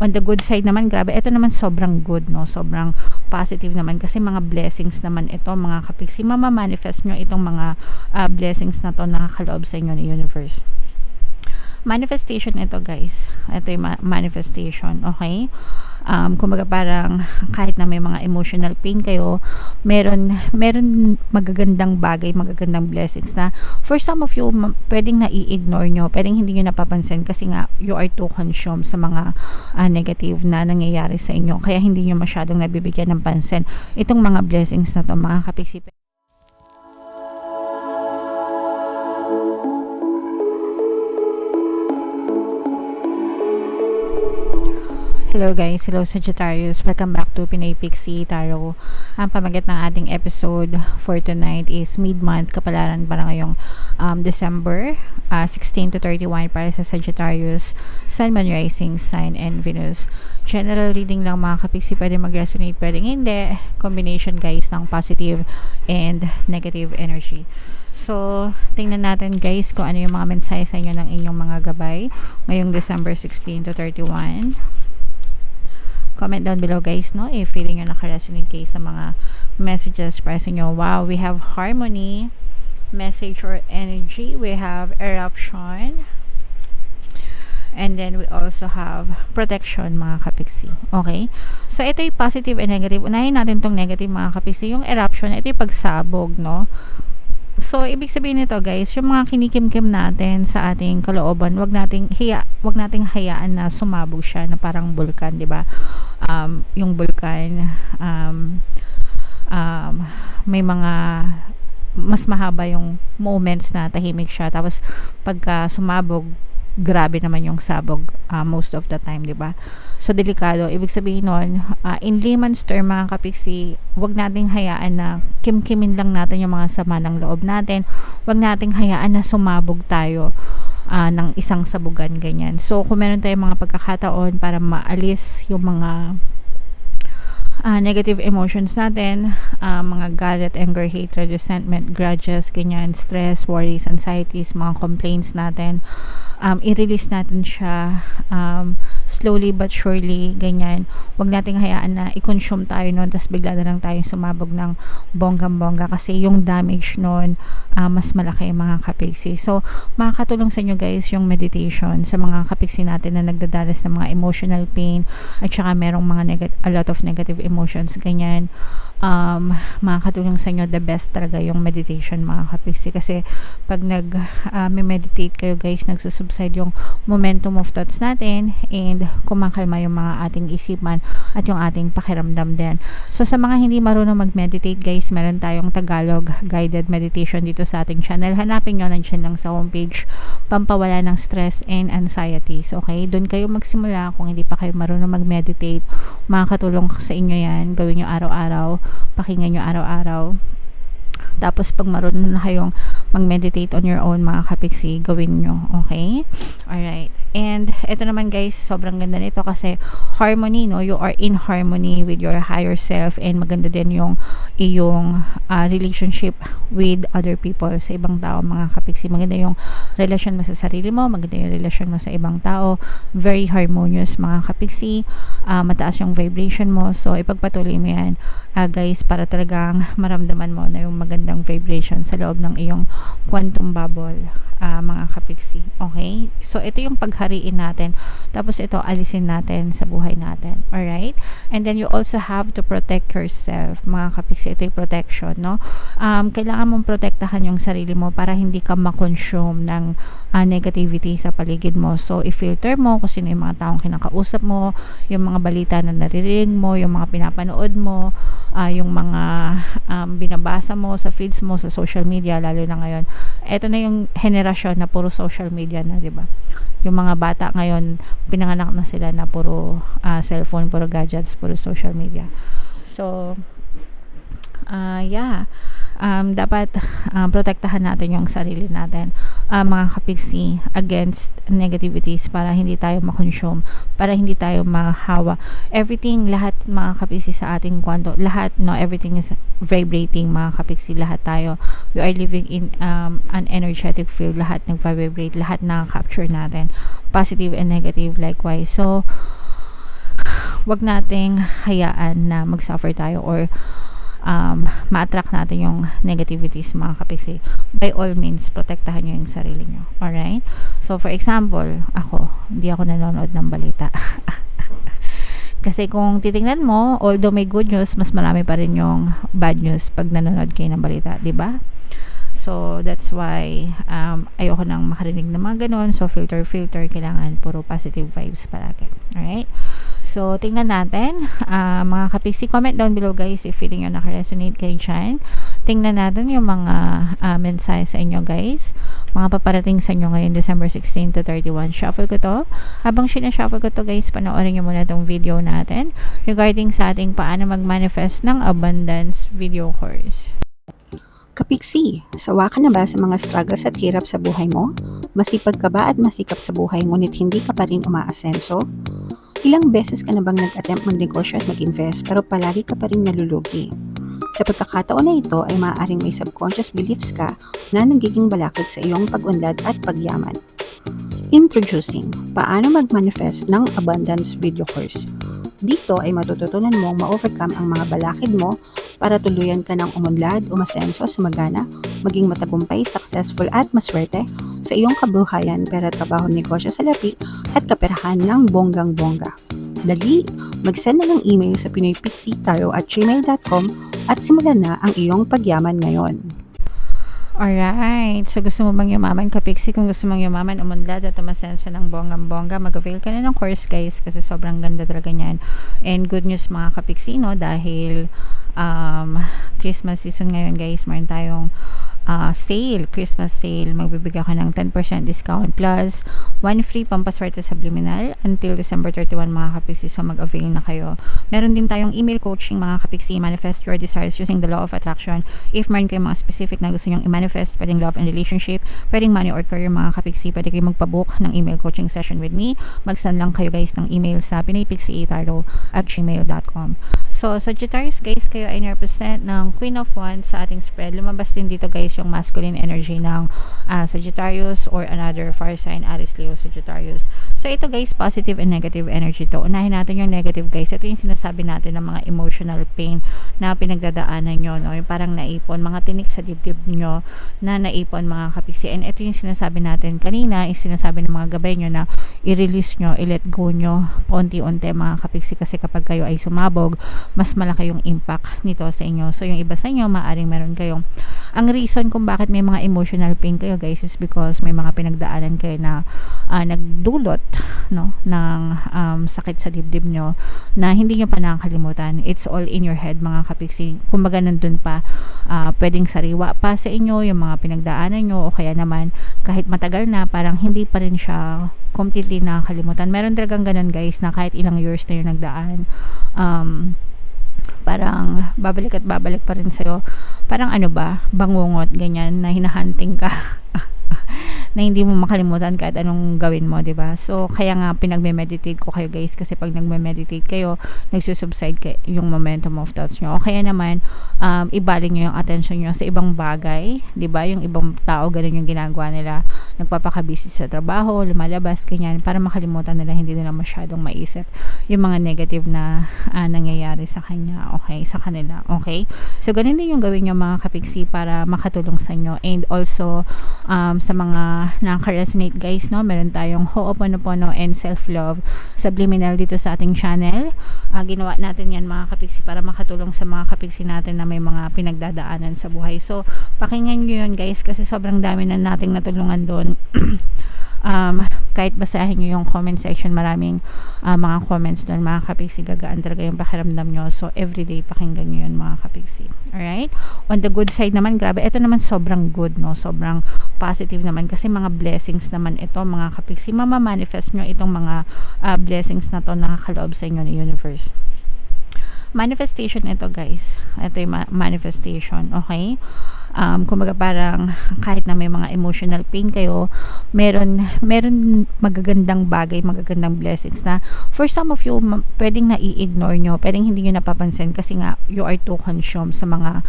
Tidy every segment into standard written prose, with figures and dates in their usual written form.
on the good side naman, grabe, ito naman sobrang good, no? Sobrang positive naman kasi mga blessings naman ito, mga kapiksi. Mamamanifest nyo itong mga blessings na to na nakaloob sa inyo ni universe. Manifestation ito, guys. Ito yung manifestation, okay? Kumbaga parang kahit na may mga emotional pain kayo, meron magagandang bagay, magagandang blessings na for some of you pwedeng na-i-ignore nyo, pwedeng hindi nyo napapansin kasi nga you are too consumed sa mga negative na nangyayari sa inyo, kaya hindi nyo masyadong nabibigyan ng pansin itong mga blessings na to, mga kapiksi. Hello guys, hello Sagittarius, welcome back to Pinay Pixie Tarot. Ang pamagat ng ating episode for tonight is mid-month kapalaran para ngayong December 16 to 31 para sa Sagittarius, Sun, Moon, Rising, Sign, and Venus. General reading lang mga kapiksi, pwede mag-resonate, pwede hindi. Combination guys ng positive and negative energy. So, tingnan natin guys kung ano yung mga mensahe sa inyo ng inyong mga gabay ngayong December 16 to 31. Comment down below guys, no, if feeling nyo naka-resonate kayo sa mga messages para sa inyo. Wow, we have harmony, message or energy. We have eruption. And then we also have protection, mga kapiksi. Okay? So, ito yung positive and negative. Unahin natin tong negative, mga kapiksi. Yung eruption, ito yung pagsabog, no? So, ibig sabihin nito guys, yung mga kinikimkim natin sa ating kalooban, wag nating hayaan na sumabog siya na parang bulkan, 'di ba? Yung bulkan may mga mas mahaba yung moments na tahimik siya, tapos pagka sumabog, grabe naman yung sabog most of the time, di ba? So, delikado. Ibig sabihin nun, in layman's term, mga kapiksi, wag nating hayaan na kimkimin lang natin yung mga sama ng loob natin. Wag nating hayaan na sumabog tayo ng isang sabugan, ganyan. So, kung meron tayong mga pagkakataon para maalis yung mga negative emotions natin, mga galit, anger, hatred, resentment, grudges, ganyan, stress, worries, anxieties, mga complaints natin, i-release natin siya slowly but surely, ganyan. Huwag nating hayaan na i-consume tayo noon tapos bigla na lang tayong sumabog ng bonggang-bongga kasi yung damage noon mas malaki, mga kapiksi. So, makakatulong sa inyo guys yung meditation sa mga kapiksi natin na nagdadalas ng mga emotional pain at saka merong mga a lot of negative emotions, ganyan. Makakatulong sa inyo, the best talaga yung meditation, mga kapiksi, kasi pag meditate kayo guys, nagsusubside yung momentum of thoughts natin and kumakalma yung mga ating isipan at yung ating pakiramdam din. So, sa mga hindi marunong mag-meditate guys, meron tayong Tagalog guided meditation dito sa ating channel. Hanapin nyo, nandiyan lang sa homepage, pampawala ng stress and anxieties. Okay? Doon kayo magsimula kung hindi pa kayo marunong mag-meditate. Makakatulong sa inyo yan. Gawin nyo araw-araw. Pakinggan nyo araw-araw. Tapos, pag marunong na kayong mag-meditate on your own, mga kapiksi, gawin nyo. Okay? Alright. And, ito naman guys, sobrang ganda nito kasi harmony, no? You are in harmony with your higher self and maganda din yung iyong relationship with other people, sa ibang tao, mga kapiksi. Maganda yung relasyon mo sa sarili mo, maganda yung relasyon mo sa ibang tao. Very harmonious, mga kapiksi. Mataas yung vibration mo. So, ipagpatuloy mo yan, guys, para talagang maramdaman mo na yung magandang vibration sa loob ng iyong quantum bubble, mga kapiksi. Okay? So, ito yung paghariin natin. Tapos, ito, alisin natin sa buhay natin. Alright? And then, you also have to protect yourself, mga kapiksi. Ito yung protection, no? Kailangan mong protektahan yung sarili mo para hindi ka makonsume ng negativity sa paligid mo. So, i-filter mo kung sino yung mga taong kinakausap mo, yung mga balita na naririnig mo, yung mga pinapanood mo, yung mga binabasa mo sa feeds mo sa social media, lalo na ngayon. Ito na yung henerasyon na puro social media na, di ba? Yung mga bata ngayon, pinanganak na sila na puro cellphone, puro gadgets, puro social media. So, yeah. Dapat protektahan natin yung sarili natin, mga kapiksi, against negativities para hindi tayo makonsume, para hindi tayo mahawa. Everything, lahat, mga kapiksi, sa ating kwanto, lahat, no, everything is vibrating, mga kapiksi, lahat tayo. We are living in an energetic field, lahat nag-vibrate, lahat nakaka-capture natin, positive and negative likewise. So, wag nating hayaan na mag-suffer tayo or ma-attract natin yung negativities mga kapiksi. By all means, protektahan nyo yung sarili nyo. Alright? So, for example, hindi ako nanonood ng balita. Kasi kung titingnan mo, although may good news, mas marami pa rin yung bad news pag nanonood kayo ng balita, di ba? So, that's why ayoko nang makarinig ng mga ganon. So, filter, kailangan puro positive vibes palagi. Alright? So, tingnan natin. Mga kapiksi, comment down below guys if feeling nyo nakaresonate kayo dyan. Tingnan natin yung mga mensahe sa inyo guys. Mga paparating sa inyo ngayon December 16 to 31. Shuffle ko to. Habang sinashuffle ko to guys, panoorin nyo muna tong video natin regarding sa ating paano mag-manifest ng abundance video course. Kapiksi, sawa ka na ba sa mga struggles at hirap sa buhay mo? Masipag ka ba at masikap sa buhay ngunit hindi ka pa rin umaasenso? Ilang beses ka na bang nag-attempt magnegosyo at mag-invest pero palagi ka pa rin nalulugi? Sa pagkakataon na ito ay maaaring may subconscious beliefs ka na nagiging balakid sa iyong pag-unlad at pagyaman. Introducing, paano mag-manifest ng abundance video course. Dito ay matututunan mong ma-overcome ang mga balakid mo para tuluyan ka ng umunlad, umasenso, sumagana, maging matagumpay, successful at maswerte sa iyong kabuhayan, pera, trabaho, negosyo, salapi at kaperahan ng bonggang-bongga. Dali, mag-send na ng email sa pinoypixitarot@gmail.com at simulan na ang iyong pagyaman ngayon. Alright. So, gusto mo bang yumaman, kapiksi? Kung gusto mong yumaman, umunlad at umasenso ng bonggang-bongga, mag-avail ka na ng course, guys, kasi sobrang ganda talaga niyan. And good news, mga kapiksi, no? Dahil Christmas season ngayon, guys, meron tayong sale, Christmas sale. Magbibigay ako ng 10% discount plus 1 free pampaswerte subliminal until December 31, mga kapiksi. So, mag-avail na kayo. Meron din tayong email coaching, mga kapiksi. Manifest your desires using the law of attraction. If meron kayong mga specific na gusto nyong i-manifest, pwedeng love and relationship, pwedeng money or career, mga kapiksi, pwede kayo magpabook ng email coaching session with me. Mag-send lang kayo, guys, ng email sa pinoypixitarot@gmail.com. So, Sagittarius, guys, kayo ay represent ng Queen of Wands sa ating spread. Lumabas din dito, guys, yung masculine energy ng Sagittarius or another fire sign, Aries, Leo, Sagittarius. So, ito, guys, positive and negative energy to. Unahin natin yung negative, guys. Ito yung sinasabi natin ng mga emotional pain na pinagdadaanan nyo, no? Yung parang naipon, mga tinik sa dibdib nyo na naipon, mga kapiksi. And ito yung sinasabi natin kanina, is sinasabi ng mga gabay nyo na i-release nyo, i-let go nyo paunti-unti, mga kapiksi, kasi kapag kayo ay sumabog, mas malaki yung impact nito sa inyo. So, yung iba sa inyo, maaring meron kayong ang reason kung bakit may mga emotional pain kayo, guys, is because may mga pinagdaanan kayo na nagdulot, no, ng sakit sa dibdib nyo na hindi nyo pa nakakalimutan. It's all in your head, mga kapiksi. Kumbaga nandun pa, pwedeng sariwa pa sa inyo yung mga pinagdaanan nyo, o kaya naman kahit matagal na, parang hindi pa rin siya completely nakakalimutan. Meron talagang ganun, guys, na kahit ilang years na yung nagdaan, parang babalik at babalik pa rin sa'yo. Parang bangungot, ganyan, na hinahunting ka na hindi mo makalimutan kahit anong gawin mo, diba? So, kaya nga pinagme-meditate ko kayo, guys, kasi pag nagme-meditate kayo, nagsusubside yung momentum of thoughts nyo. O kaya naman, ibaling nyo yung attention nyo sa ibang bagay, diba? Yung ibang tao, ganun yung ginagawa nila. Nagpapakabisi sa trabaho, lumalabas, ganyan, para makalimutan nila, hindi nila masyadong maisip yung mga negative na nangyayari sa kanya, okay? Sa kanila, okay? So, ganun din yung gawin nyo, mga kapiksi, para makatulong sa inyo. And also, sa mga nakaka-resonate, guys, no, meron tayong Ho'oponopono and self-love subliminal dito sa ating channel. Ginawa natin yan, mga kapiksi, para makatulong sa mga kapiksi natin na may mga pinagdadaanan sa buhay. So, pakinggan nyo yun, guys, kasi sobrang dami na nating natulungan doon. Kahit basahin nyo yung comment section, maraming mga comments doon, mga kapiksi, gagaan talaga yung pakiramdam nyo. So, everyday pakinggan nyo yun, mga kapiksi. Alright? On the good side naman, grabe, ito naman sobrang good, no? Sobrang positive naman, kasi mga blessings naman ito, mga kapiksi. Mamamanifest nyo itong mga blessings na to na nakaloob sa inyo ni universe. Manifestation ito, guys. Ito yung manifestation, okay? Kumbaga parang kahit na may mga emotional pain kayo, meron magagandang bagay, magagandang blessings na for some of you pwedeng na-i-ignore nyo, pwedeng hindi nyo napapansin kasi nga you are too consumed sa mga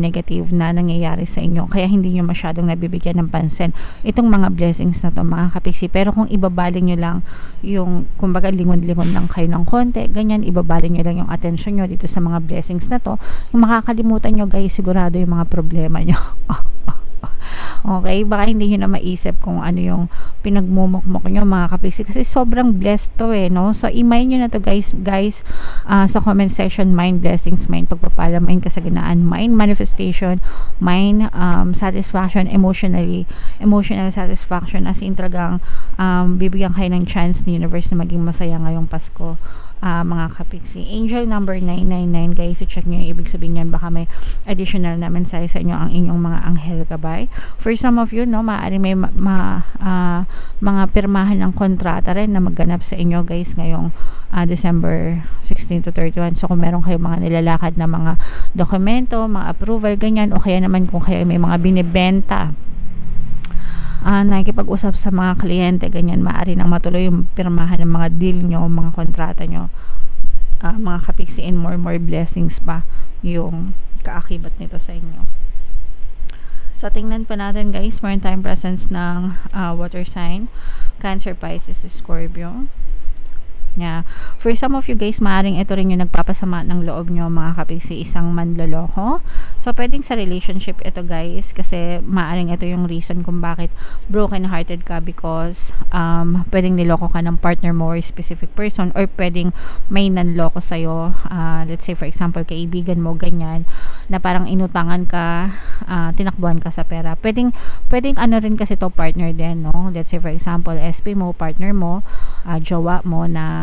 negative na nangyayari sa inyo, kaya hindi nyo masyadong nabibigyan ng pansin itong mga blessings na to, mga kapiksi. Pero kung ibabaling nyo lang yung, kumbaga lingon-lingon lang kayo ng konti, ganyan, ibabaling nyo lang yung attention nyo dito sa mga blessings na to, yung makakalimutan nyo guys, sigurado yung mga problema nyo. Okay, baka hindi nyo na maisip kung ano yung pinagmumukmuk nyo, mga kapiksi, kasi sobrang blessed to no. So i-mind nyo na to guys, sa comment section, mind blessings, mind pagpapala, mind kasaganaan, mind manifestation, mind satisfaction, emotional satisfaction, as in talagang bibigyan kayo ng chance ni universe na maging masaya ngayong Pasko, mga kapiksi. Angel number 999 guys, so check nyo yung ibig sabihin yan, baka may additional na mensahe sa inyo ang inyong mga anghel gabay. For some of you, no, maaari may mga pirmahan ng kontrata rin na magganap sa inyo guys ngayong December 16 to 31. So kung meron kayong mga nilalakad na mga dokumento, mga approval, ganyan, o kaya naman kung kayo may mga binibenta, nakikipag-usap sa mga kliyente, ganyan, maaari nang matuloy yung pirmahan ng mga deal nyo, mga kontrata nyo, mga kapiksi, and more blessings pa yung kaakibat nito sa inyo. So tingnan pa natin guys, meron tayong presence ng water sign, Cancer, Pisces, Scorpio. Yeah. For some of you guys, maaaring ito rin yung nagpapasama ng loob nyo, mga kapiksi, isang manloloko. So pwedeng sa relationship ito guys, kasi maaaring ito yung reason kung bakit broken hearted ka, because pwedeng niloko ka ng partner mo or specific person, or pwedeng may nanloko sa'yo, let's say for example kaibigan mo, ganyan, na parang inutangan ka, tinakbuhan ka sa pera. Pwedeng ano rin kasi to partner din, no? Let's say for example SP mo, partner mo, jowa mo na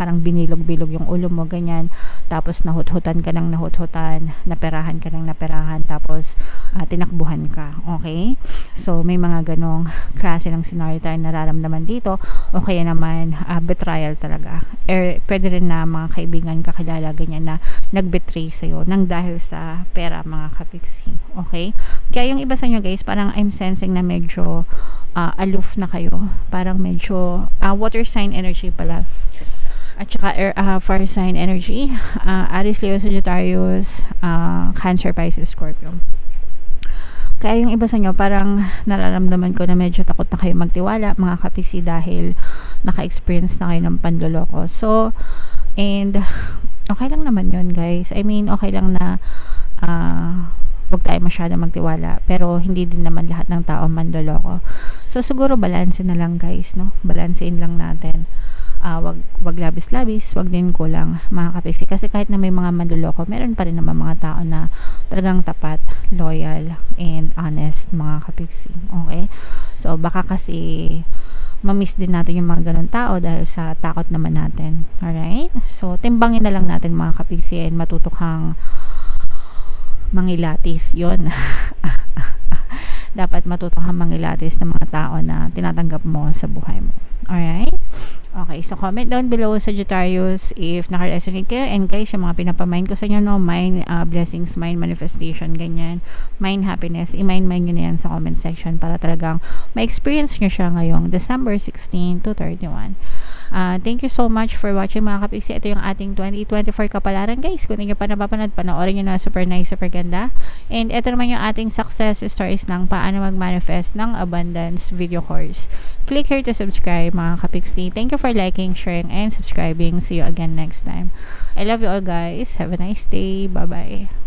parang binilog-bilog yung ulo mo, ganyan, tapos nahuthutan ka ng nahuthutan, naperahan ka ng naperahan, tapos tinakbuhan ka. Okay, so may mga ganong klase ng scenario tayo nararamdaman dito, o kaya naman betrayal talaga, pwede rin na mga kaibigan, kakilala, ganyan, na nagbetray sa'yo nang dahil sa pera, mga kapiksi. Okay, kaya yung iba sa inyo guys, parang I'm sensing na medyo aloof na kayo, parang medyo water sign energy pala, at saka fire sign energy, Aries, Leo, Sagittarius, Cancer, Pisces, Scorpio. Kaya yung iba sa inyo, parang nararamdaman ko na medyo takot na kayo magtiwala, mga kapiksi, dahil naka-experience na kayo ng panloloko. So, and okay lang naman yun guys, I mean okay lang na huwag tayo masyado magtiwala, pero hindi din naman lahat ng tao manloloko. So siguro balansin na lang guys, no? Balansin lang natin. Wag labis-labis, wag din kulang, mga kapiksi, kasi kahit na may mga manloloko, meron pa rin naman mga tao na talagang tapat, loyal, and honest, mga kapiksi. Okay? So baka kasi ma-miss din natin yung mga ganun tao dahil sa takot naman natin. Alright? So timbangin na lang natin, mga kapiksi, and matuto kang mangilatis, yon. Dapat matuto kang mangilatis ng mga tao na tinatanggap mo sa buhay mo. Alright? Okay, so comment down below, Sagittarius, if naka-resonate kayo. And guys, yung mga pinapamind ko sa inyo, no, mind blessings, mind manifestation, ganyan, mind happiness, i-mind nyo na yan sa comment section para talagang ma-experience nyo siya ngayong December 16 to 31. Thank you so much for watching, mga kapiksi. Ito yung ating 2024 kapalaran guys. Kung hindi nyo pa napapanood, panoorin nyo na, super nice, super ganda. And ito naman yung ating success stories ng paano mag-manifest ng abundance video course. Click here to subscribe, mga kapiksi. Thank you for liking, sharing, and subscribing. See you again next time. I love you all guys. Have a nice day. Bye bye.